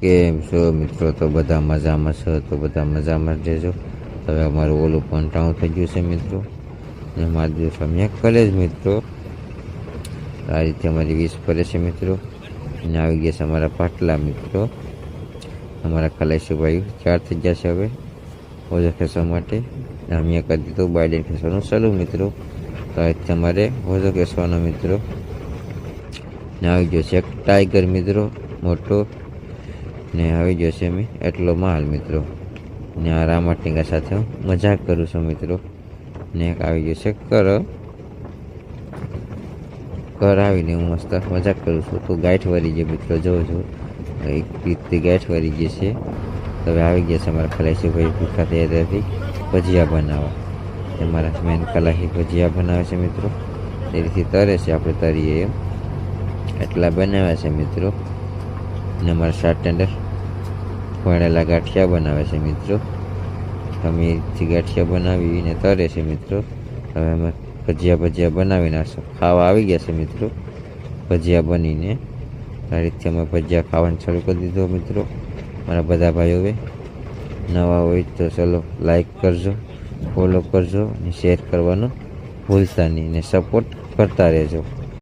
કેમ છો મિત્રો? તો બધા મજામાં છો? તો બધા મજામાં જ રહેજો. હવે અમારું ઓલું પણ ટાણું થઈ ગયું છે મિત્રો, ને મારા દિવસ અમે કરે જ મિત્રો. આ રીતે અમારી 20 ફરે છે મિત્રો, અને આવી ગયા છે અમારા પાટલા મિત્રો. અમારા ખલાસીભાઈ 4 થઈ ગયા છે હવે ઓઝો ખેંચવા માટે. અમે કરી દીધું બાઇડન ખેંચવાનું ચાલુ મિત્રો. તો આ રીતે અમારે ઓઝો ખેંચવાનો મિત્રો. ને આવી ગયો છે એક ટાઈગર મિત્રો મોટો, ને આવી ગયો છે અમે એટલો માલ મિત્રો. ને આ રામાટીંગા સાથે હું મજાક કરું છું મિત્રો. ને એક આવી ગયો છે કર આવીને હું મસ્ત મજાક કરું છું. તો ગાંઠ વળી ગઈ મિત્રો, જોઉં છું એક રીતે ગાંઠ વળી ગઈ છે. હવે આવી ગયા છે અમારા ખલાસીભાઈ ભૂખા તૈયારથી ભજીયા બનાવવા. અમારા મેન ખલાસી ભજીયા બનાવે છે મિત્રો. એ રીતે તરે છે, આપણે તરીએ એમ એટલા બનાવ્યા છે મિત્રો. ને અમારા શાર્ટ ટેન્ડર વણેલા ગાંઠિયા બનાવે છે મિત્રો. ખમીરથી ગાંઠિયા બનાવીને તરે છે મિત્રો. હવે અમે ભજીયા બનાવીને ખાવા આવી ગયા છે મિત્રો. ભજીયા બનીને આ રીતે અમે ભજીયા ખાવાનું ચાલુ કરી દીધો મિત્રો. મારા બધા ભાઈઓએ નવા હોય તો ચલો લાઈક કરજો, ફોલો કરજો અને શેર કરવાનું ભૂલતા નહીં, ને સપોર્ટ કરતા રહેજો.